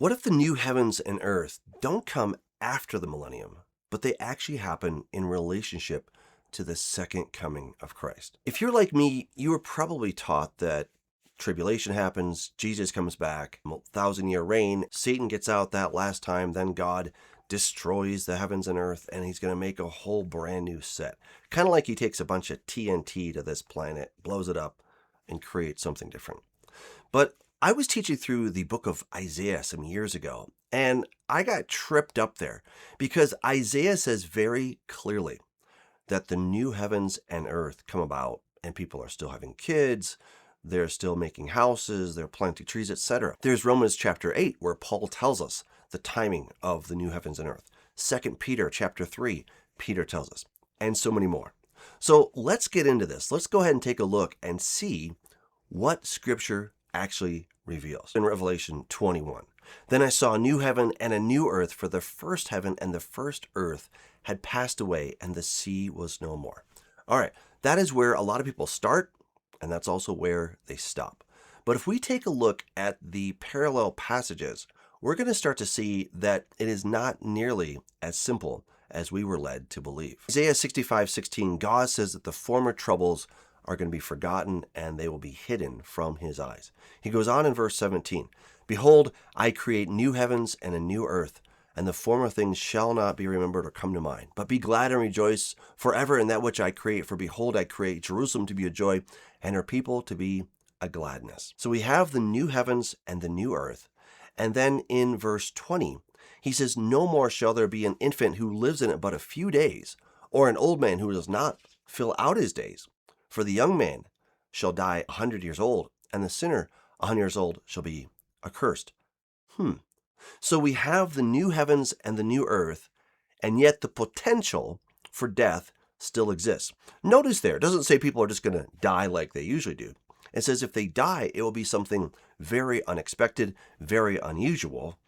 What if the new heavens and earth don't come after the millennium, but they actually happen in relationship to the second coming of Christ? If you're like me, you were probably taught that tribulation happens, Jesus comes back, 1,000-year reign, Satan gets out that last time, then God destroys the heavens and earth, and he's going to make a whole brand new set. Kind of like he takes a bunch of TNT to this planet, blows it up, and creates something different. But I was teaching through the book of Isaiah some years ago, and I got tripped up there because Isaiah says very clearly that the new heavens and earth come about, and people are still having kids, they're still making houses, they're planting trees, etc. There's Romans chapter 8, where Paul tells us the timing of the new heavens and earth. 2 Peter chapter 3, Peter tells us, and so many more. So let's get into this. Let's go ahead and take a look and see what Scripture actually reveals. In Revelation 21, then I saw a new heaven and a new earth, for the first heaven and the first earth had passed away, and the sea was no more. All right, that is where a lot of people start, and that's also where they stop. But if we take a look at the parallel passages, we're going to start to see that it is not nearly as simple as we were led to believe. Isaiah 65:16, God says that the former troubles are going to be forgotten and they will be hidden from his eyes. He goes on in verse 17, behold, I create new heavens and a new earth, and the former things shall not be remembered or come to mind. But be glad and rejoice forever in that which I create. For behold, I create Jerusalem to be a joy, and her people to be a gladness. So we have the new heavens and the new earth. And then in verse 20, he says, no more shall there be an infant who lives in it but a few days, or an old man who does not fill out his days. For the young man shall die 100 years old, and the sinner 100 years old shall be accursed. So we have the new heavens and the new earth, and yet the potential for death still exists. Notice there, it doesn't say people are just going to die like they usually do. It says if they die, it will be something very unexpected, very unusual,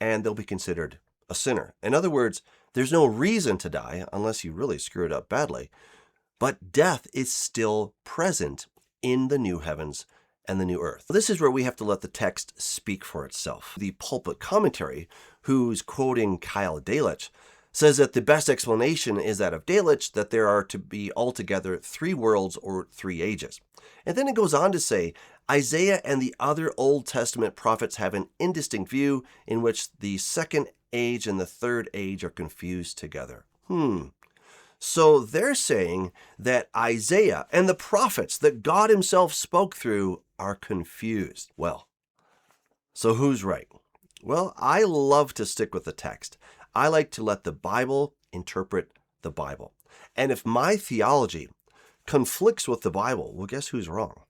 and they'll be considered a sinner. In other words, there's no reason to die unless you really screw it up badly. But death is still present in the new heavens and the new earth. This is where we have to let the text speak for itself. The pulpit commentary, who's quoting Kyle Delitzsch, says that the best explanation is that of Delitzsch, that there are to be altogether three worlds or three ages. And then it goes on to say, Isaiah and the other Old Testament prophets have an indistinct view in which the second age and the third age are confused together. So they're saying that Isaiah and the prophets that God himself spoke through are confused. Well, so who's right? Well, I love to stick with the text. I like to let the Bible interpret the Bible. And if my theology conflicts with the Bible, well, guess who's wrong?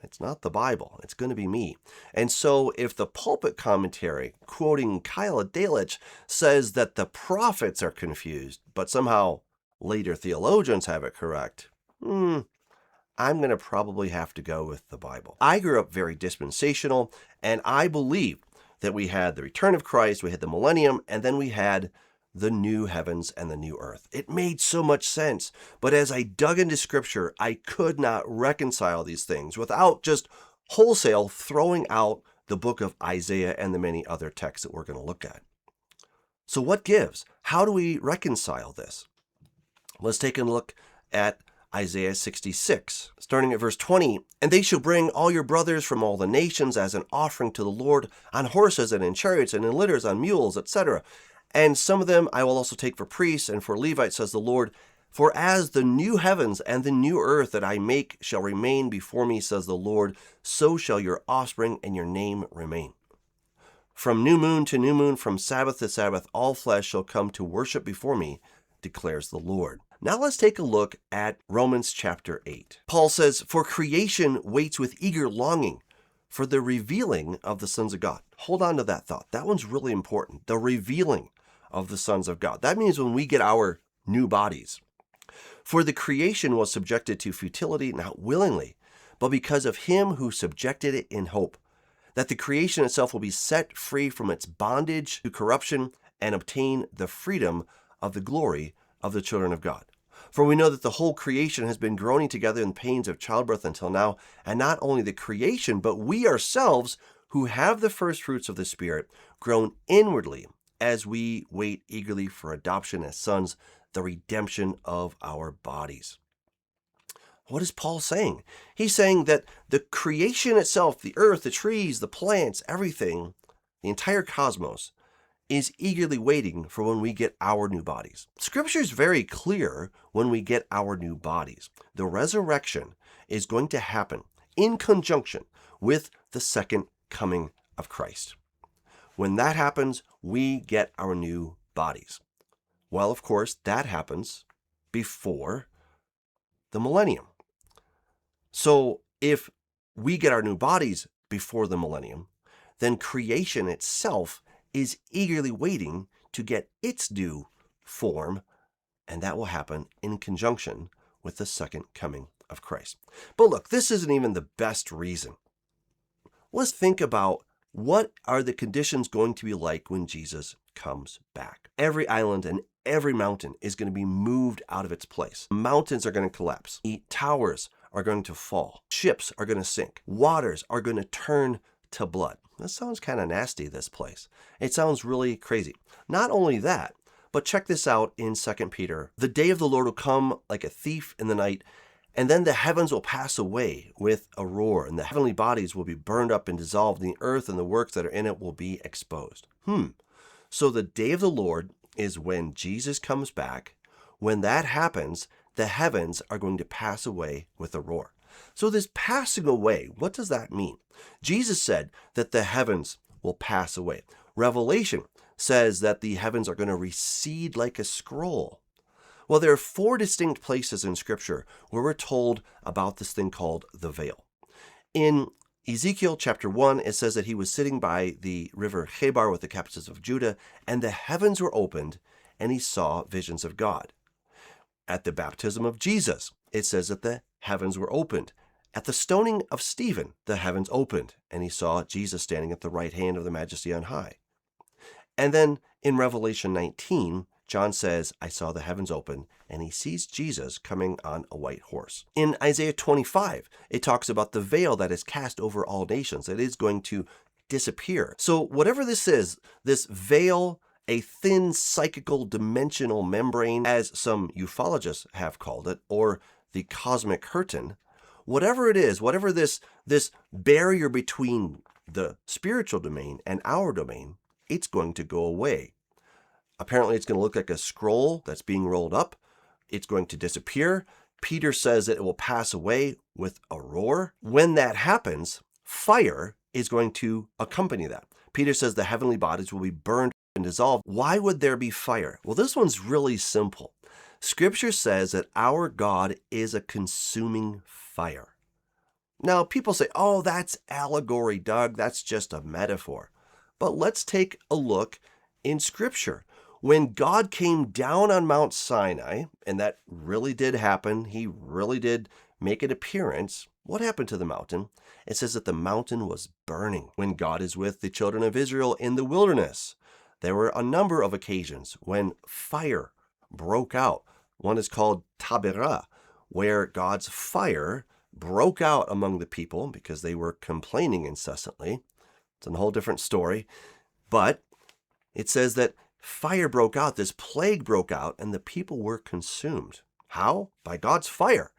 It's not the Bible. It's going to be me. And so if the pulpit commentary, quoting Kyle Delitzsch, says that the prophets are confused, but somehow later theologians have it correct, I'm going to probably have to go with the Bible. I grew up very dispensational, and I believe that we had the return of Christ, we had the millennium, and then we had the new heavens and the new earth. It made so much sense. But as I dug into Scripture, I could not reconcile these things without just wholesale throwing out the book of Isaiah and the many other texts that we're going to look at. So what gives? How do we reconcile this? Let's take a look at Isaiah 66, starting at verse 20. And they shall bring all your brothers from all the nations as an offering to the Lord on horses and in chariots and in litters on mules, etc. And some of them I will also take for priests and for Levites, says the Lord. For as the new heavens and the new earth that I make shall remain before me, says the Lord, so shall your offspring and your name remain. From new moon to new moon, from Sabbath to Sabbath, all flesh shall come to worship before me, declares the Lord. Now let's take a look at Romans chapter 8. Paul says, for creation waits with eager longing for the revealing of the sons of God. Hold on to that thought. That one's really important. The revealing of the sons of God. That means when we get our new bodies. For the creation was subjected to futility, not willingly, but because of him who subjected it in hope, that the creation itself will be set free from its bondage to corruption and obtain the freedom of the glory of the children of God. For we know that the whole creation has been groaning together in pains of childbirth until now, and not only the creation, but we ourselves who have the first fruits of the Spirit, groan inwardly as we wait eagerly for adoption as sons, the redemption of our bodies. What is Paul saying? He's saying that the creation itself, the earth, the trees, the plants, everything, the entire cosmos, is eagerly waiting for when we get our new bodies. Scripture is very clear when we get our new bodies. The resurrection is going to happen in conjunction with the second coming of Christ. When that happens, we get our new bodies. Well, of course, that happens before the millennium. So if we get our new bodies before the millennium, then creation itself is eagerly waiting to get its new form, and that will happen in conjunction with the second coming of Christ. But look, this isn't even the best reason. Let's think about what are the conditions going to be like when Jesus comes back. Every island and every mountain is going to be moved out of its place. Mountains are going to collapse. Towers are going to fall. Ships are going to sink. Waters are going to turn to blood. This sounds kind of nasty, this place. It sounds really crazy. Not only that, but check this out in 2 Peter. The day of the Lord will come like a thief in the night, and then the heavens will pass away with a roar, and the heavenly bodies will be burned up and dissolved, and the earth and the works that are in it will be exposed. So the day of the Lord is when Jesus comes back. When that happens, the heavens are going to pass away with a roar. So this passing away, what does that mean? Jesus said that the heavens will pass away. Revelation says that the heavens are going to recede like a scroll. Well, there are 4 distinct places in Scripture where we're told about this thing called the veil. In Ezekiel chapter 1, it says that he was sitting by the river Chebar with the captives of Judah, and the heavens were opened, and he saw visions of God. At the baptism of Jesus, it says that the heavens were opened. At the stoning of Stephen, the heavens opened, and he saw Jesus standing at the right hand of the Majesty on high. And then in Revelation 19, John says, I saw the heavens open, and he sees Jesus coming on a white horse. In Isaiah 25, it talks about the veil that is cast over all nations. It is going to disappear. So whatever this is, this veil, a thin psychical dimensional membrane, as some ufologists have called it, or the cosmic curtain, whatever it is, whatever this barrier between the spiritual domain and our domain, it's going to go away. Apparently, it's going to look like a scroll that's being rolled up. It's going to disappear. Peter says that it will pass away with a roar. When that happens, fire is going to accompany that. Peter says the heavenly bodies will be burned and dissolved. Why would there be fire? Well, this one's really simple. Scripture says that our God is a consuming fire. Now, people say, oh, that's allegory, Doug. That's just a metaphor. But let's take a look in Scripture. When God came down on Mount Sinai, and that really did happen, he really did make an appearance, what happened to the mountain? It says that the mountain was burning. When God is with the children of Israel in the wilderness, there were a number of occasions when fire broke out. One is called Taberah, where God's fire broke out among the people because they were complaining incessantly. It's a whole different story. But it says that fire broke out, this plague broke out, and the people were consumed. How? By God's fire.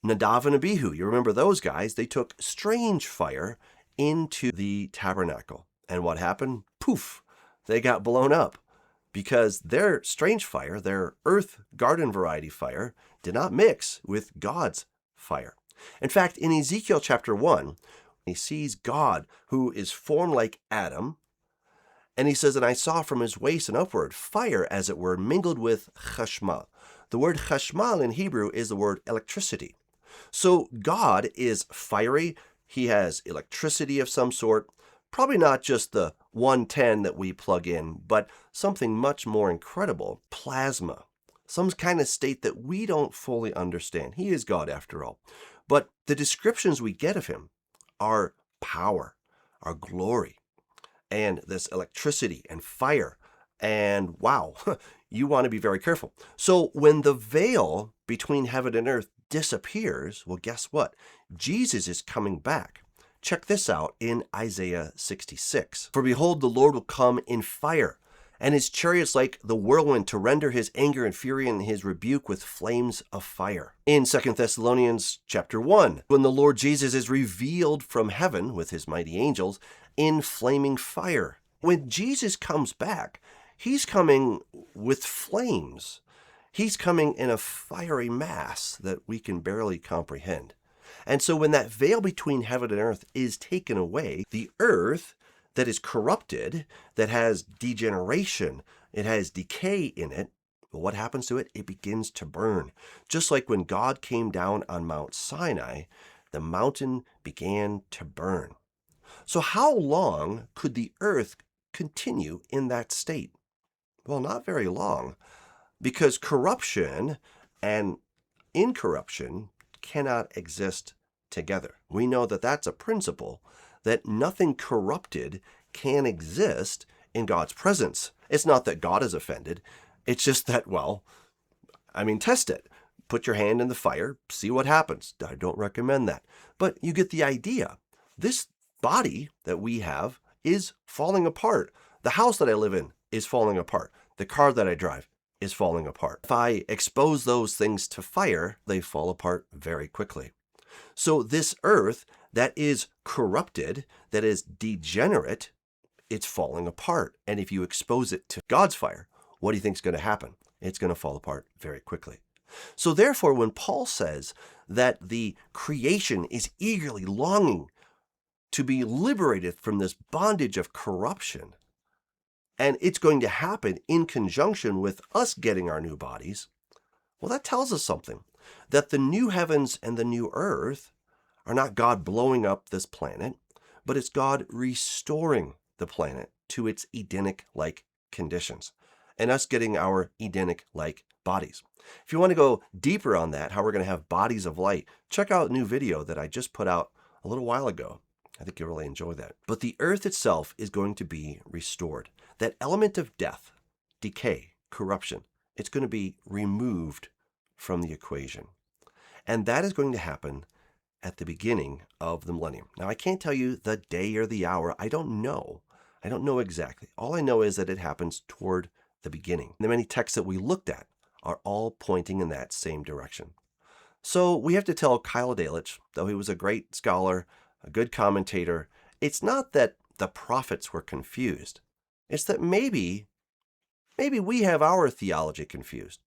Nadav and Abihu, you remember those guys, they took strange fire into the tabernacle. And what happened? Poof, they got blown up because their strange fire, their earth garden variety fire, did not mix with God's fire. In fact, in Ezekiel chapter 1, he sees God who is formed like Adam, and he says, and I saw from his waist and upward fire, as it were, mingled with chashmal. The word chashmal in Hebrew is the word electricity. So God is fiery. He has electricity of some sort, probably not just the 110 that we plug in, but something much more incredible, plasma, some kind of state that we don't fully understand. He is God after all. But the descriptions we get of him are power, are glory, and this electricity and fire. And wow, you want to be very careful. So when the veil between heaven and earth disappears, well, guess what? Jesus is coming back Check this out in Isaiah 66. For behold, the Lord will come in fire, and his chariots like the whirlwind, to render his anger and fury and his rebuke with flames of fire. In 2 Thessalonians chapter 1, when the Lord Jesus is revealed from heaven with his mighty angels in flaming fire. When Jesus comes back, he's coming with flames. He's coming in a fiery mass that we can barely comprehend. And so when that veil between heaven and earth is taken away, the earth that is corrupted, that has degeneration, it has decay in it, well, what happens to it? It begins to burn. Just like when God came down on Mount Sinai, the mountain began to burn. So how long could the earth continue in that state? Well, not very long, because corruption and incorruption cannot exist together. We know that that's a principle, that nothing corrupted can exist in God's presence. It's not that God is offended. It's just that, well, test it. Put your hand in the fire, see what happens. I don't recommend that. But you get the idea. This body that we have is falling apart. The house that I live in is falling apart. The car that I drive is falling apart. If I expose those things to fire, they fall apart very quickly. So this earth that is corrupted, that is degenerate, it's falling apart. And if you expose it to God's fire, what do you think is going to happen? It's going to fall apart very quickly. So therefore, when Paul says that the creation is eagerly longing to be liberated from this bondage of corruption, and it's going to happen in conjunction with us getting our new bodies, well, that tells us something. That the new heavens and the new earth are not God blowing up this planet, but it's God restoring the planet to its Edenic-like conditions, and us getting our Edenic-like bodies. If you want to go deeper on that, how we're going to have bodies of light, check out a new video that I just put out a little while ago. I think you'll really enjoy that. But the earth itself is going to be restored. That element of death, decay, corruption, it's going to be removed from the equation. And that is going to happen at the beginning of the millennium. Now, I can't tell you the day or the hour. I don't know. I don't know exactly. All I know is that it happens toward the beginning. The many texts that we looked at are all pointing in that same direction. So we have to tell Kyle Dalich, though he was a great scholar, a good commentator, it's not that the prophets were confused. It's that maybe we have our theology confused.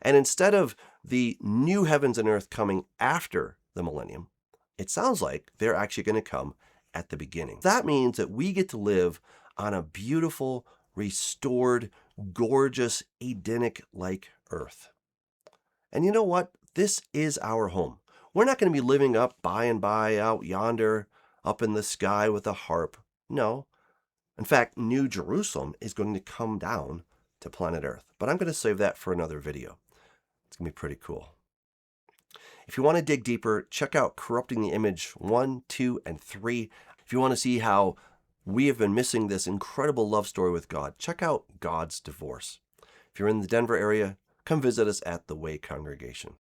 And instead of the new heavens and earth coming after the millennium, it sounds like they're actually going to come at the beginning. That means that we get to live on a beautiful, restored, gorgeous, Edenic-like earth. And you know what? This is our home. We're not going to be living up by and by out yonder, up in the sky with a harp. No. In fact, New Jerusalem is going to come down to planet Earth. But I'm going to save that for another video. It's going to be pretty cool. If you want to dig deeper, check out Corrupting the Image 1, 2, and 3. If you want to see how we have been missing this incredible love story with God, check out God's Divorce. If you're in the Denver area, come visit us at the Way Congregation.